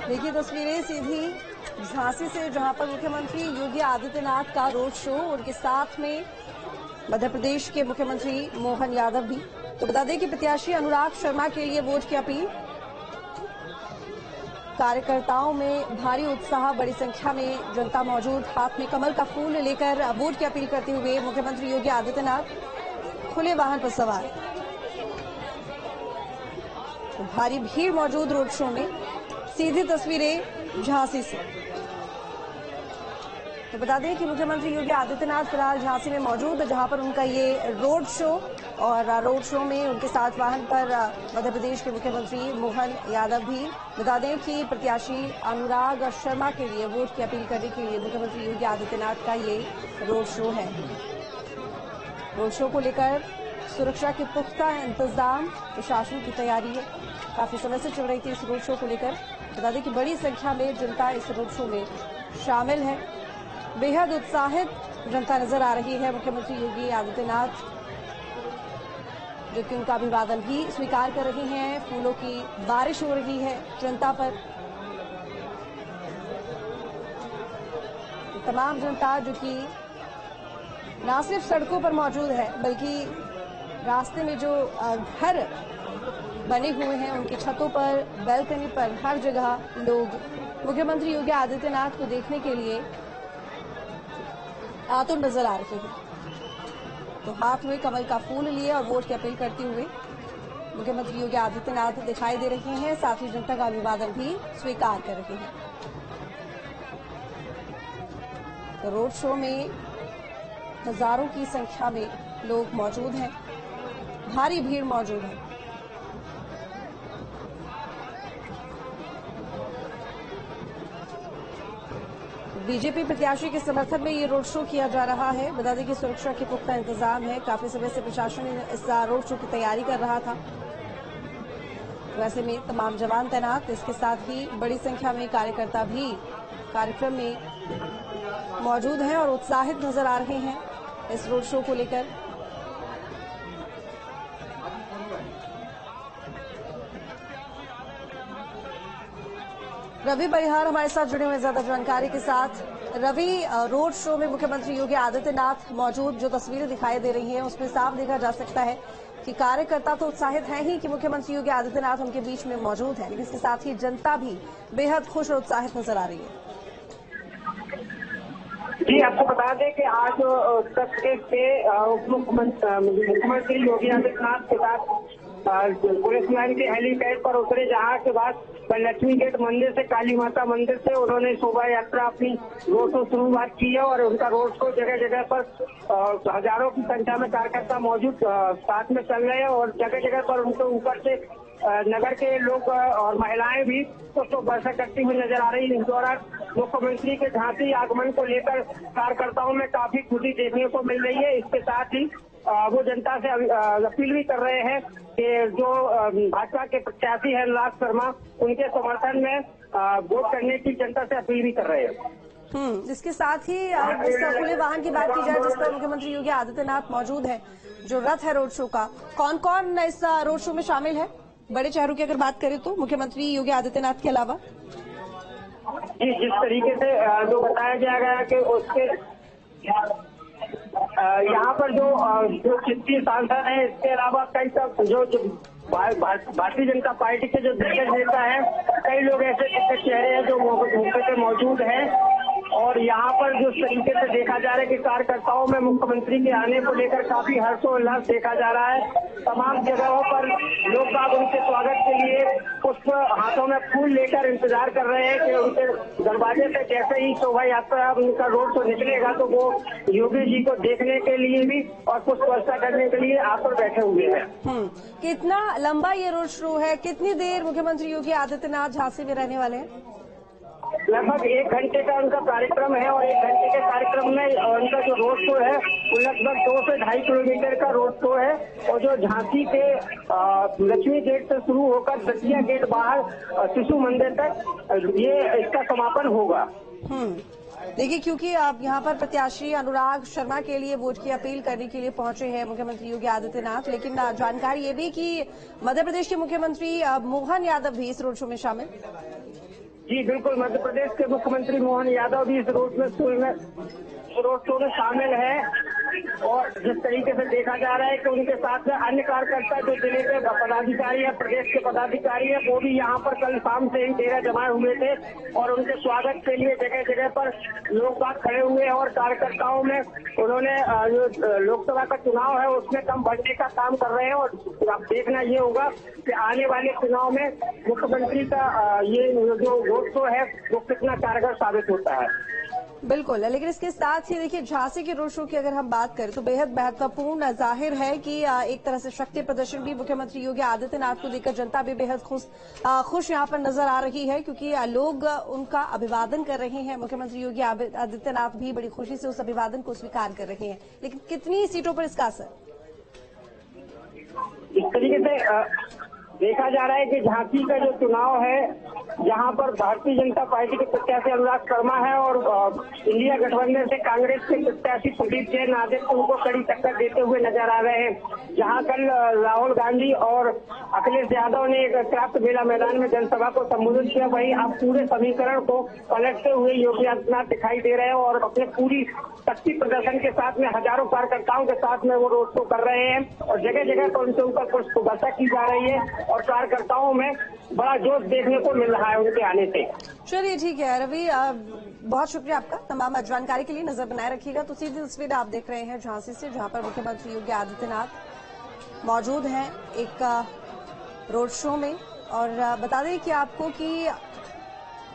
देखिए तस्वीरें सीधी झांसी से, जहां पर मुख्यमंत्री योगी आदित्यनाथ का रोड शो, उनके साथ में मध्य प्रदेश के मुख्यमंत्री मोहन यादव भी। तो बता दें कि प्रत्याशी अनुराग शर्मा के लिए वोट की अपील। कार्यकर्ताओं में भारी उत्साह, बड़ी संख्या में जनता मौजूद, हाथ में कमल का फूल लेकर वोट की अपील करते हुए मुख्यमंत्री योगी आदित्यनाथ खुले वाहन पर सवार। तो भारी भीड़ मौजूद रोड शो में। सीधी तस्वीरें झांसी से। तो बता दें कि मुख्यमंत्री योगी आदित्यनाथ फिलहाल झांसी में मौजूद, जहां पर उनका ये रोड शो, और रोड शो में उनके साथ वाहन पर मध्य प्रदेश के मुख्यमंत्री मोहन यादव भी। बता दें कि प्रत्याशी अनुराग शर्मा के लिए वोट की अपील करने के लिए मुख्यमंत्री योगी आदित्यनाथ का ये रोड शो है। रोड शो को लेकर सुरक्षा के पुख्ता इंतजाम, प्रशासन की तैयारी है। काफी समय से चल रही थी इस रोड शो को लेकर। बता दें कि बड़ी संख्या में जनता इस रोड शो में शामिल है। बेहद उत्साहित जनता नजर आ रही है। मुख्यमंत्री योगी आदित्यनाथ जो कि उनका अभिवादन भी स्वीकार कर रही हैं। फूलों की बारिश हो रही है जनता पर। तमाम जनता जो कि न सिर्फ सड़कों पर मौजूद है, बल्कि रास्ते में जो घर बने हुए हैं उनकी छतों पर, बैल्कनी पर, हर जगह लोग मुख्यमंत्री योगी आदित्यनाथ को देखने के लिए आतुर नजर आ रहे हैं। तो हाथ में कमल का फूल लिए और वोट की अपील करते हुए मुख्यमंत्री योगी आदित्यनाथ दिखाई दे रहे हैं। साथ ही जनता का अभिवादन भी स्वीकार कर रहे हैं। तो रोड शो में हजारों की संख्या में लोग मौजूद हैं, भारी भीड़ मौजूद है। बीजेपी प्रत्याशी के समर्थन में ये रोड शो किया जा रहा है। बता दें कि सुरक्षा के पुख्ता इंतजाम है। काफी समय से प्रशासन इस रोड शो की तैयारी कर रहा था। वैसे में तमाम जवान तैनात, इसके साथ ही बड़ी संख्या में कार्यकर्ता भी कार्यक्रम में मौजूद हैं और उत्साहित नजर आ रहे हैं इस रोड शो को लेकर। रवि परिहार हमारे साथ जुड़े हुए ज्यादा जानकारी के साथ। रवि, रोड शो में मुख्यमंत्री योगी आदित्यनाथ मौजूद, जो तस्वीरें दिखाई दे रही हैं उसमें साफ देखा जा सकता है कि कार्यकर्ता तो उत्साहित हैं ही कि मुख्यमंत्री योगी आदित्यनाथ उनके बीच में मौजूद है, लेकिन इसके साथ ही जनता भी बेहद खुश और उत्साहित नजर आ रही है। जी, आपको बता दें कि आज मुख्यमंत्री योगी आदित्यनाथ के साथ पुलिस लाइन के हेलीपैड पर उतरे, जहां के बाद लक्ष्मी गेट मंदिर से, काली माता मंदिर से उन्होंने शोभा यात्रा अपनी रोड शो शुरुआत की है। और उनका रोड शो जगह जगह पर हजारों की संख्या में कार्यकर्ता मौजूद साथ में चल रहे हैं और जगह जगह पर उनके ऊपर से नगर के लोग और महिलाएं भी पुष्प वर्षा करती हुई नजर आ रही है। इस दौरान मुख्यमंत्री के झांसी आगमन को लेकर कार्यकर्ताओं में काफी खुशी देखने को मिल रही है। इसके साथ ही वो जनता से अपील भी कर रहे हैं कि जो भाजपा के प्रत्याशी है अनुराग शर्मा, उनके समर्थन में वोट करने की जनता से अपील भी कर रहे हैं। इसके साथ ही जिस खुले वाहन की बात की जाए, जिस पर मुख्यमंत्री योगी आदित्यनाथ मौजूद है, जो रथ है रोड शो का, कौन कौन इस रोड शो में शामिल है? बड़े चेहरों की अगर बात करें तो मुख्यमंत्री योगी आदित्यनाथ के अलावा जी, जिस तरीके से जो बताया गया कि उसके यहाँ पर जो चित्ती सांसद है, इसके अलावा कई सब जो भारतीय जनता पार्टी के जो दिग्गज नेता है, कई लोग ऐसे चेहरे हैं जो मौके पे मौजूद हैं। और यहाँ पर जिस तरीके से देखा जा रहा है कि कार्यकर्ताओं में मुख्यमंत्री के आने को लेकर काफी हर्षोल्लास देखा जा रहा है। तमाम जगहों पर लोग बाग उनके स्वागत के लिए पुष्प हाथों में फूल लेकर इंतजार कर रहे हैं कि उनके दरवाजे से जैसे ही शोभा यात्रा उनका रोड शो निकलेगा तो वो योगी जी को देखने के लिए भी और पुष्प वर्षा करने के लिए आकर बैठे हुए हैं। कितना लंबा ये रोड शो है? कितनी देर मुख्यमंत्री योगी आदित्यनाथ झांसी में रहने वाले हैं? लगभग 1 घंटे का उनका कार्यक्रम है और 1 घंटे के कार्यक्रम में उनका जो रोड शो है वो लगभग 2 से 2.5 किलोमीटर का रोड शो है। और जो झांसी के लक्ष्मी गेट से शुरू होकर दतिया गेट बाहर शिशु मंदिर तक ये इसका समापन होगा। देखिए, क्योंकि आप यहाँ पर प्रत्याशी अनुराग शर्मा के लिए वोट की अपील करने के लिए पहुंचे हैं मुख्यमंत्री योगी आदित्यनाथ, लेकिन जानकारी ये भी कि मध्य प्रदेश के मुख्यमंत्री मोहन यादव भी इस रोड शो में शामिल। जी बिल्कुल, मध्य प्रदेश के मुख्यमंत्री मोहन यादव भी इस रोड शो में शामिल है और जिस तरीके से देखा जा रहा है कि उनके साथ में अन्य कार्यकर्ता जो जिले के पदाधिकारी है, प्रदेश के पदाधिकारी है, वो भी यहाँ पर कल शाम से ही डेरा जमाए हुए थे और उनके स्वागत के लिए जगह जगह पर लोग बाग खड़े हुए और कार्यकर्ताओं में उन्होंने जो लोकसभा का चुनाव है उसमें दम बढ़ने का काम कर रहे हैं। और अब देखना ये होगा कि आने वाले चुनाव में मुख्यमंत्री का ये जो रोड शो है वो कितना कारगर साबित होता है। बिल्कुल, लेकिन इसके साथ ही देखिए झांसी के रोड शो की अगर हम बात करें तो बेहद महत्वपूर्ण जाहिर है कि एक तरह से शक्ति प्रदर्शन भी मुख्यमंत्री योगी आदित्यनाथ को लेकर जनता भी बेहद खुश यहां पर नजर आ रही है, क्योंकि लोग उनका अभिवादन कर रहे हैं। मुख्यमंत्री योगी आदित्यनाथ भी बड़ी खुशी से उस अभिवादन को स्वीकार कर रहे हैं। लेकिन कितनी सीटों पर इसका असर? इस तरीके से देखा जा रहा है कि झांसी का जो चुनाव है, जहां पर भारतीय जनता पार्टी के प्रत्याशी अनुराग शर्मा है और इंडिया गठबंधन से कांग्रेस के प्रत्याशी प्रदीप जैन आदित्य उनको कड़ी टक्कर देते हुए नजर आ रहे हैं। जहां कल राहुल गांधी और अखिलेश यादव ने एक क्राफ्ट मेला मैदान में जनसभा को संबोधित किया, वहीं अब पूरे समीकरण को पलटते हुए योगी आदित्यनाथ दिखाई दे रहे हैं और अपने पूरी शक्ति प्रदर्शन के साथ में हजारों कार्यकर्ताओं के साथ में वो रोड शो कर रहे हैं और जगह जगह पर उनके ऊपर पुष्पवर्षा की जा रही है और कार्यकर्ताओं में बड़ा जोश देखने को मिल रहा है उनके आने से। चलिए ठीक है रवि, बहुत शुक्रिया आपका तमाम जानकारी के लिए। नजर बनाए रखिएगा। तो सीधी तस्वीर आप देख रहे हैं झांसी से, जहां पर मुख्यमंत्री योगी आदित्यनाथ मौजूद हैं एक रोड शो में। और बता दें कि आपको कि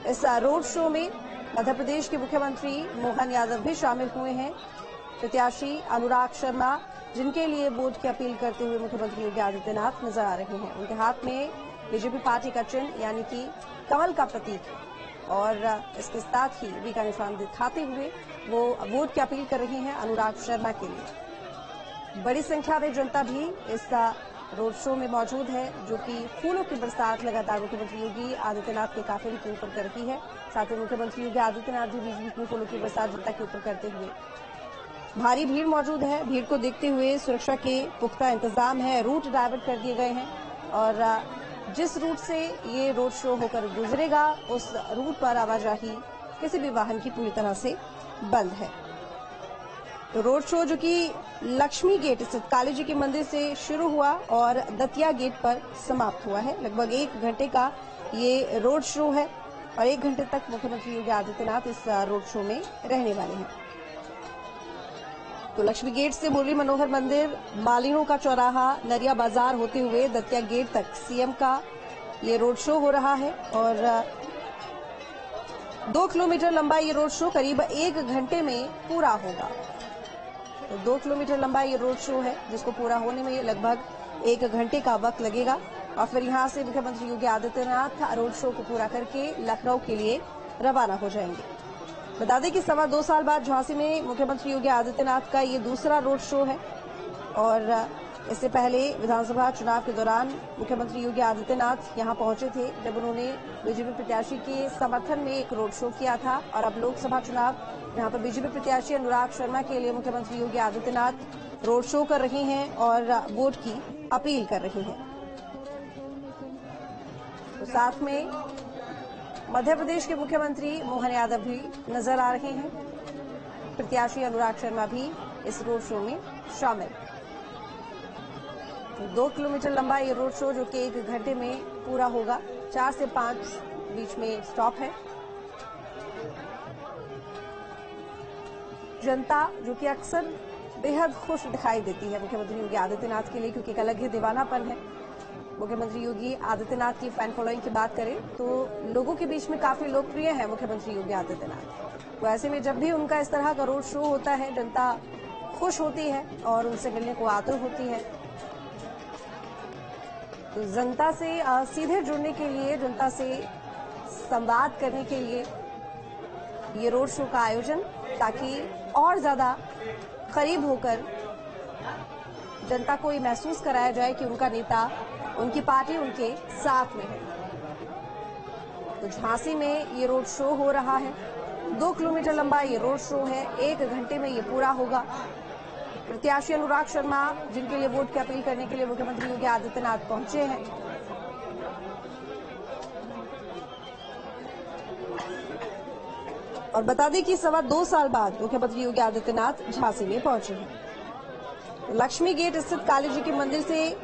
इस रोड शो में मध्य प्रदेश के मुख्यमंत्री मोहन यादव भी शामिल हुए हैं। प्रत्याशी अनुराग शर्मा, जिनके लिए वोट की अपील करते हुए मुख्यमंत्री योगी आदित्यनाथ नजर आ रहे हैं। उनके हाथ में बीजेपी पार्टी का चिन्ह यानी कि कमल का प्रतीक है और इसके साथ ही वी का निशान दिखाते हुए वो वोट की अपील कर रही हैं अनुराग शर्मा के लिए। बड़ी संख्या में जनता भी इस रोड शो में मौजूद है, जो कि फूलों की बरसात लगातार मुख्यमंत्री योगी आदित्यनाथ के काफिले के ऊपर कर रही है। साथ ही मुख्यमंत्री योगी आदित्यनाथ भी बीच बीच में फूलों की बरसात जनता के ऊपर करते हुए। भारी भीड़ मौजूद है। भीड़ को देखते हुए सुरक्षा के पुख्ता इंतजाम है, रूट डाइवर्ट कर दिए गए हैं और जिस रूट से ये रोड शो होकर गुजरेगा उस रूट पर आवाजाही किसी भी वाहन की पूरी तरह से बंद है। तो रोड शो जो कि लक्ष्मी गेट स्थित काली जी के मंदिर से शुरू हुआ और दतिया गेट पर समाप्त हुआ है। लगभग 1 घंटे का ये रोड शो है और 1 घंटे तक मुख्यमंत्री योगी आदित्यनाथ इस रोड शो में रहने वाले हैं। तो लक्ष्मी गेट से मुरली मनोहर मंदिर, मालिनों का चौराहा, नरिया बाजार होते हुए दतिया गेट तक सीएम का ये रोड शो हो रहा है और 2 किलोमीटर लंबा ये रोड शो करीब 1 घंटे में पूरा होगा। तो 2 किलोमीटर लंबा ये रोड शो है, जिसको पूरा होने में लगभग 1 घंटे का वक्त लगेगा और फिर यहां से मुख्यमंत्री योगी आदित्यनाथ रोड शो को पूरा करके लखनऊ के लिए रवाना हो जाएंगे। बता दें कि 2.25 साल बाद झांसी में मुख्यमंत्री योगी आदित्यनाथ का ये दूसरा रोड शो है और इससे पहले विधानसभा चुनाव के दौरान मुख्यमंत्री योगी आदित्यनाथ यहां पहुंचे थे, जब उन्होंने बीजेपी प्रत्याशी के समर्थन में एक रोड शो किया था। और अब लोकसभा चुनाव, यहां पर बीजेपी प्रत्याशी अनुराग शर्मा के लिए मुख्यमंत्री योगी आदित्यनाथ रोड शो कर रहे हैं और वोट की अपील कर रहे हैं। तो साथ में मध्य प्रदेश के मुख्यमंत्री मोहन यादव भी नजर आ रहे हैं। प्रत्याशी अनुराग शर्मा भी इस रोड शो में शामिल। 2 किलोमीटर लंबा ये रोड शो जो कि 1 घंटे में पूरा होगा। 4 से 5 बीच में स्टॉप है। जनता जो कि अक्सर बेहद खुश दिखाई देती है मुख्यमंत्री योगी आदित्यनाथ के लिए, क्योंकि एक अलग ही दीवानापन है। मुख्यमंत्री योगी आदित्यनाथ की फैन फॉलोइंग की बात करें तो लोगों के बीच में काफी लोकप्रिय है मुख्यमंत्री योगी आदित्यनाथ। तो ऐसे में जब भी उनका इस तरह का रोड शो होता है, जनता खुश होती है और उनसे मिलने को आतुर होती है। तो जनता से सीधे जुड़ने के लिए, जनता से संवाद करने के लिए ये रोड शो का आयोजन, ताकि और ज्यादा करीब होकर जनता को ये महसूस कराया जाए कि उनका नेता, उनकी पार्टी उनके साथ में है। तो झांसी में ये रोड शो हो रहा है। 2 किलोमीटर लंबा ये रोड शो है। 1 घंटे में ये पूरा होगा। प्रत्याशी अनुराग शर्मा, जिनके लिए वोट की अपील करने के लिए मुख्यमंत्री योगी आदित्यनाथ पहुंचे हैं। और बता दें कि 2.25 साल बाद मुख्यमंत्री योगी आदित्यनाथ झांसी में पहुंचे हैं। लक्ष्मी गेट स्थित काली जी के मंदिर से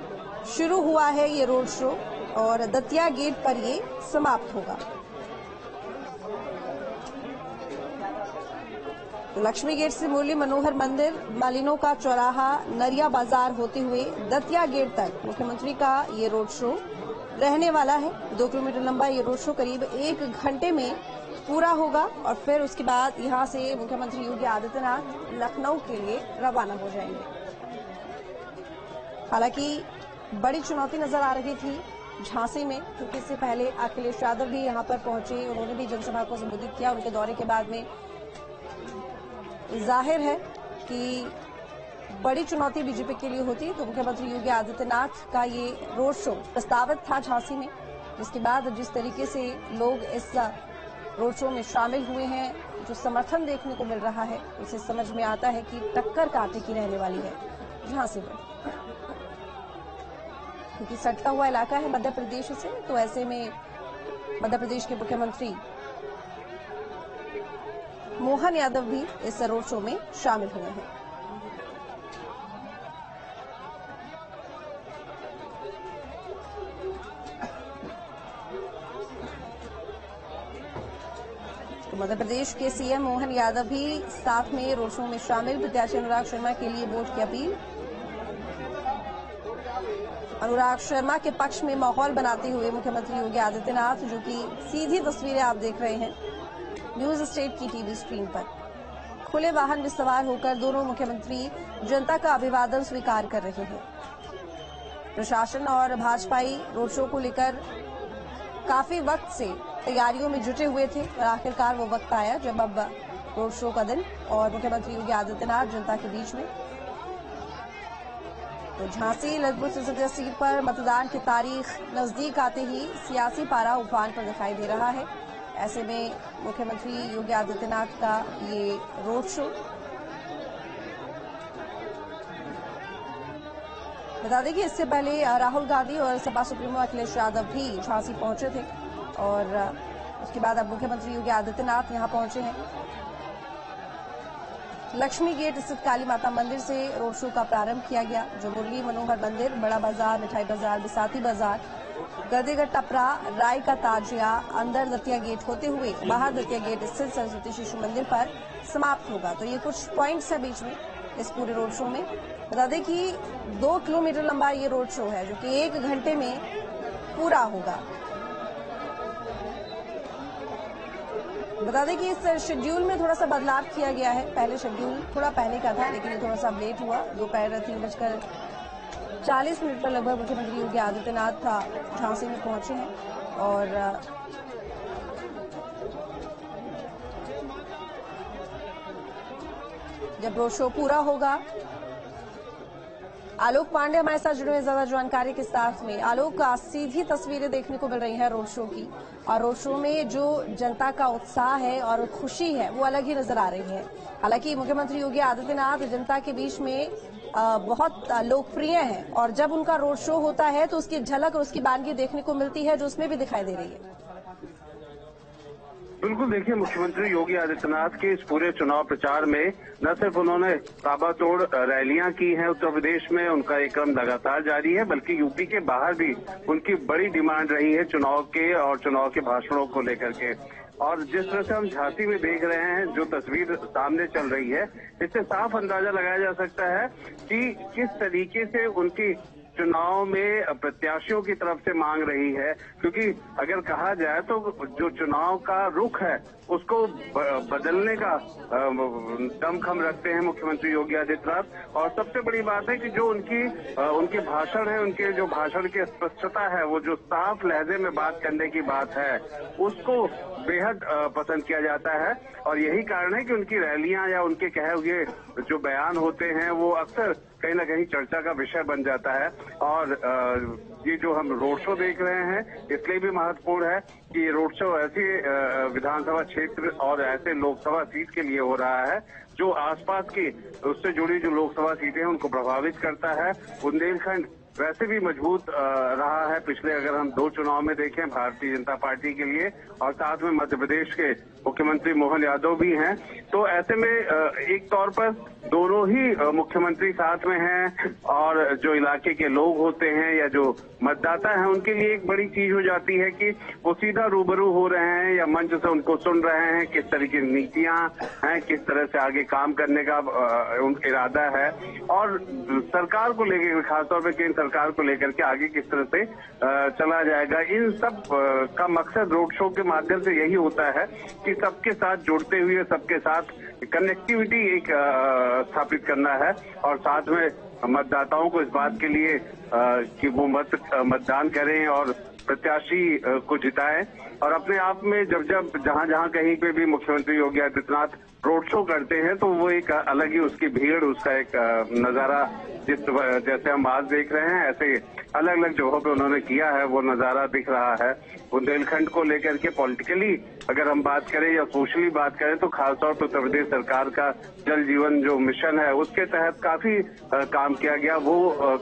शुरू हुआ है ये रोड शो और दतिया गेट पर ये समाप्त होगा। तो लक्ष्मी गेट से मुरली मनोहर मंदिर, मालिनों का चौराहा, नरिया बाजार होते हुए दतिया गेट तक मुख्यमंत्री का ये रोड शो रहने वाला है। 2 किलोमीटर लंबा ये रोड शो करीब 1 घंटे में पूरा होगा और फिर उसके बाद यहां से मुख्यमंत्री योगी आदित्यनाथ लखनऊ के लिए रवाना हो जाएंगे। हालांकि बड़ी चुनौती नजर आ रही थी झांसी में, क्योंकि इससे पहले अखिलेश यादव भी यहां पर पहुंचे, उन्होंने भी जनसभा को संबोधित किया। उनके दौरे के बाद में जाहिर है कि बड़ी चुनौती बीजेपी के लिए होती तो मुख्यमंत्री योगी आदित्यनाथ का ये रोड शो प्रस्तावित था झांसी में, जिसके बाद जिस तरीके से लोग इस रोड शो में शामिल हुए हैं, जो समर्थन देखने को मिल रहा है, उससे समझ में आता है कि टक्कर कांटे की रहने वाली है झांसी में, क्योंकि सटता हुआ इलाका है मध्य प्रदेश से। तो ऐसे में मध्य प्रदेश के मुख्यमंत्री मोहन यादव भी इस रोड शो में शामिल हुए हैं। तो मध्य प्रदेश के सीएम मोहन यादव भी साथ में रोड शो में शामिल। प्रत्याशी अनुराग शर्मा के लिए वोट की अपील। अनुराग शर्मा के पक्ष में माहौल बनाते हुए मुख्यमंत्री योगी आदित्यनाथ, जो कि सीधी तस्वीरें आप देख रहे हैं न्यूज स्टेट की टीवी स्क्रीन पर, खुले वाहन में सवार होकर दोनों मुख्यमंत्री जनता का अभिवादन स्वीकार कर रहे हैं। प्रशासन और भाजपाई रोड शो को लेकर काफी वक्त से तैयारियों में जुटे हुए थे और आखिरकार वो वक्त आया जब अब रोड शो का दिन और मुख्यमंत्री योगी आदित्यनाथ जनता के बीच में। तो झांसी ललितपुर संसदीय सीट पर मतदान की तारीख नजदीक आते ही सियासी पारा उफान पर दिखाई दे रहा है। ऐसे में मुख्यमंत्री योगी आदित्यनाथ का ये रोड शो, बता दें कि इससे पहले राहुल गांधी और सपा सुप्रीमो अखिलेश यादव भी झांसी पहुंचे थे और उसके बाद अब मुख्यमंत्री योगी आदित्यनाथ यहां पहुंचे हैं। लक्ष्मी गेट स्थित काली माता मंदिर से रोड शो का प्रारंभ किया गया, जो मुरली मनोहर मंदिर, बड़ा बाजार, मिठाई बाजार, बिसाती बाजार, गर्देगढ़ टपरा, राय का ताजिया, अंदर दतिया गेट होते हुए बाहर दतिया गेट स्थित सरस्वती शिशु मंदिर पर समाप्त होगा। तो ये कुछ पॉइंट्स है बीच में इस पूरे रोड शो में। बता दें कि 2 किलोमीटर लंबा ये रोड शो है, जो कि 1 घंटे में पूरा होगा। बता दें कि इस शेड्यूल में थोड़ा सा बदलाव किया गया है। पहले शेड्यूल थोड़ा पहले का था, लेकिन ये थोड़ा सा लेट हुआ। दोपहर 3:40 पर लगभग मुख्यमंत्री योगी आदित्यनाथ झांसी में पहुंचे हैं और जब रोड शो पूरा होगा, आलोक पांडे हमारे साथ जुड़े हुए ज्यादा जानकारी के साथ में। आलोक, सीधी तस्वीरें देखने को मिल रही हैं रोड शो की, और रोड शो में जो जनता का उत्साह है और खुशी है वो अलग ही नजर आ रही है। हालांकि मुख्यमंत्री योगी आदित्यनाथ जनता के बीच में बहुत लोकप्रिय हैं और जब उनका रोड शो होता है तो उसकी झलक और उसकी बानगी देखने को मिलती है, जो उसमें भी दिखाई दे रही है। बिल्कुल, देखिए, मुख्यमंत्री योगी आदित्यनाथ के इस पूरे चुनाव प्रचार में न सिर्फ उन्होंने ताबड़तोड़ रैलियां की हैं उत्तर प्रदेश में, उनका ये क्रम लगातार जारी है, बल्कि यूपी के बाहर भी उनकी बड़ी डिमांड रही है चुनाव के और चुनाव के भाषणों को लेकर के। और जिस तरह से हम झांसी में देख रहे हैं, जो तस्वीर सामने चल रही है, इससे साफ अंदाजा लगाया जा सकता है कि किस तरीके से उनकी चुनाव में प्रत्याशियों की तरफ से मांग रही है। क्योंकि अगर कहा जाए तो जो चुनाव का रुख है उसको बदलने का दमखम रखते हैं मुख्यमंत्री योगी आदित्यनाथ। और सबसे बड़ी बात है कि जो उनके भाषण है, उनके जो भाषण की स्पष्टता है, वो जो साफ लहजे में बात करने की बात है, उसको बेहद पसंद किया जाता है। और यही कारण है कि उनकी रैलियां या उनके कहे हुए जो बयान होते हैं वो अक्सर कहीं ना कहीं चर्चा का विषय बन जाता है। और ये जो हम रोड शो देख रहे हैं इसलिए भी महत्वपूर्ण है कि ये रोड शो ऐसे विधानसभा क्षेत्र और ऐसे लोकसभा सीट के लिए हो रहा है जो आसपास की उससे जुड़ी जो लोकसभा सीटें हैं उनको प्रभावित करता है। बुंदेलखंड वैसे भी मजबूत रहा है पिछले, अगर हम 2 चुनाव में देखें भारतीय जनता पार्टी के लिए, और साथ में मध्य प्रदेश के मुख्यमंत्री मोहन यादव भी हैं। तो ऐसे में एक तौर पर दोनों ही मुख्यमंत्री साथ में हैं, और जो इलाके के लोग होते हैं या जो मतदाता हैं उनके लिए एक बड़ी चीज हो जाती है कि वो सीधा रूबरू हो रहे हैं या मंच से उनको सुन रहे हैं, किस तरह की नीतियां हैं, किस तरह से आगे काम करने का उनका इरादा है, और सरकार को लेकर, खासतौर पर केंद्र सरकार को लेकर के आगे किस तरह से चला जाएगा। इन सब का मकसद रोड शो के माध्यम से यही होता है कि सबके साथ जुड़ते हुए, सबके साथ कनेक्टिविटी एक स्थापित करना है, और साथ में मतदाताओं को इस बात के लिए कि वो मतदान करें और प्रत्याशी को जिताएं। और अपने आप में जब जहां कहीं पे भी मुख्यमंत्री योगी आदित्यनाथ रोड शो करते हैं तो वो एक अलग ही उसकी भीड़, उसका एक नजारा, जैसे हम आज देख रहे हैं ऐसे अलग अलग जगहों पे उन्होंने किया है, वो नजारा दिख रहा है। बुंदेलखंड को लेकर के पॉलिटिकली अगर हम बात करें या सोशली बात करें तो खासतौर पर उत्तर प्रदेश सरकार का जल जीवन जो मिशन है उसके तहत काफी काम किया गया। वो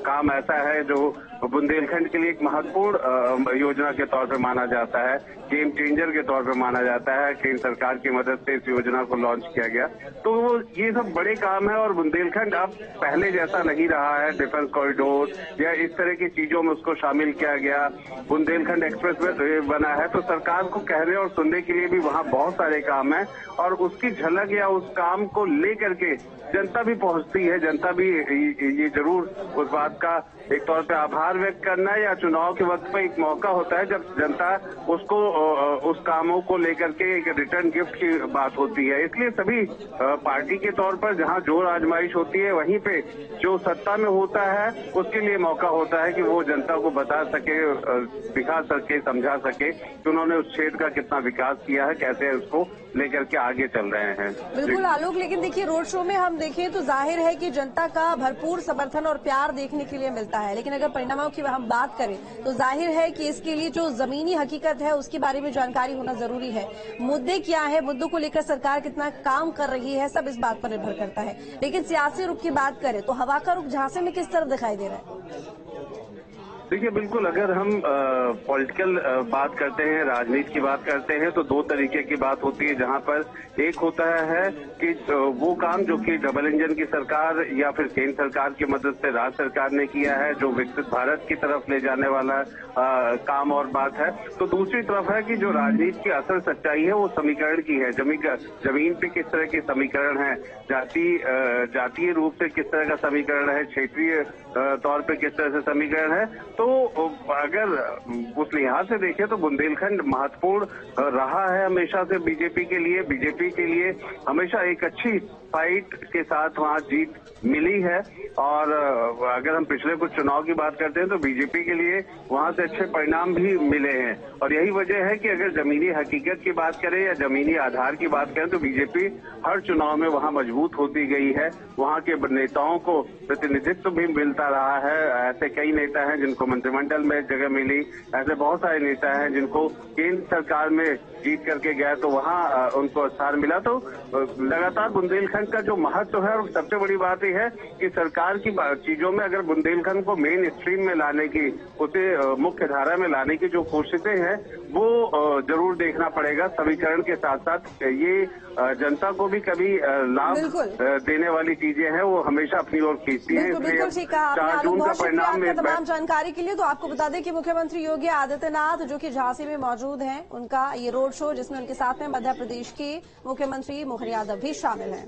काम ऐसा है जो बुंदेलखंड के लिए एक महत्वपूर्ण योजना के तौर पर माना जाता है, गेम चेंजर के तौर पर माना जाता है। केंद्र सरकार की मदद से इस योजना को लॉन्च किया गया। तो ये सब बड़े काम है, और बुंदेलखंड अब पहले जैसा नहीं रहा है। डिफेंस कॉरिडोर या इस तरह की चीजों में उसको शामिल किया गया, बुंदेलखंड एक्सप्रेस वे बना है, तो सरकार को कहने और सुनने के लिए भी वहाँ बहुत सारे काम है, और उसकी झलक या उस काम को लेकर के जनता भी पहुंचती है। जनता भी ये जरूर उस बात का एक तौर पे आभार व्यक्त करना है, या चुनाव के वक्त पे एक मौका होता है जब जनता उसको उस कामों को लेकर के एक रिटर्न गिफ्ट की बात होती है। इसलिए सभी पार्टी के तौर पर जहां जोर आजमाइश होती है, वहीं पे जो सत्ता में होता है उसके लिए मौका होता है कि वो जनता को बता सके, दिखा सके, समझा सके कि उन्होंने उस क्षेत्र का कितना विकास किया है, कैसे उसको लेकर के आगे चल रहे हैं। बिल्कुल आलोक, लेकिन देखिए रोड शो में हम देखें तो जाहिर है कि जनता का भरपूर समर्थन और प्यार देखने के लिए मिलता है, लेकिन अगर परिणामों की हम बात करें तो जाहिर है कि इसके लिए जो जमीनी हकीकत है उसके बारे में जानकारी होना जरूरी है। मुद्दे क्या है, मुद्दों को लेकर सरकार कितना काम कर रही है, सब इस बात पर निर्भर करता है। लेकिन सियासी रुख की बात करें तो हवा का रुख झांसे में किस तरह दिखाई दे रहा है? देखिए, बिल्कुल अगर हम पॉलिटिकल बात करते हैं, राजनीति की बात करते हैं, तो 2 तरीके की बात होती है। जहां पर एक होता है कि वो काम जो कि डबल इंजन की सरकार या फिर केंद्र सरकार की मदद से राज्य सरकार ने किया है, जो विकसित भारत की तरफ ले जाने वाला काम और बात है। तो दूसरी तरफ है कि जो राजनीति की असल सच्चाई है वो समीकरण की है। जमीन पे किस तरह के समीकरण है, जातीय रूप से किस तरह का समीकरण है, क्षेत्रीय तौर पे किस तरह से समीकरण है। तो अगर उस लिहाज से देखें तो बुंदेलखंड महत्वपूर्ण रहा है हमेशा से बीजेपी के लिए हमेशा एक अच्छी फाइट के साथ वहाँ जीत मिली है। और अगर हम पिछले कुछ चुनाव की बात करते हैं तो बीजेपी के लिए वहाँ से अच्छे परिणाम भी मिले हैं। और यही वजह है कि अगर जमीनी हकीकत की बात करें या जमीनी आधार की बात करें तो बीजेपी हर चुनाव में वहाँ मजबूत होती गई है। वहाँ के नेताओं को प्रतिनिधित्व भी मिलता रहा है। ऐसे कई नेता हैं जिनको मंत्रिमंडल में जगह मिली, ऐसे बहुत सारे नेता हैं जिनको केंद्र सरकार में जीत करके गए तो वहाँ उनको स्थान मिला। तो लगातार बुंदेलखंड का जो महत्व है, और सबसे बड़ी बात यह है कि सरकार की चीजों में अगर बुंदेलखंड को मेन स्ट्रीम में लाने की, उसे मुख्य धारा में लाने की जो कोशिशें हैं वो जरूर देखना पड़ेगा। समीकरण के साथ साथ ये जनता को भी कभी लाभ देने वाली चीजें हैं, वो हमेशा अपनी ओर खींचती है। बिल्कुल ठीक कहा आपने आलोक, बहुत शुक्रिया आपका तमाम जानकारी के लिए। तो आपको बता दें कि मुख्यमंत्री योगी आदित्यनाथ जो कि झांसी में मौजूद हैं, उनका ये रोड शो जिसमें उनके साथ में मध्य प्रदेश के मुख्यमंत्री मोहन यादव भी शामिल हैं।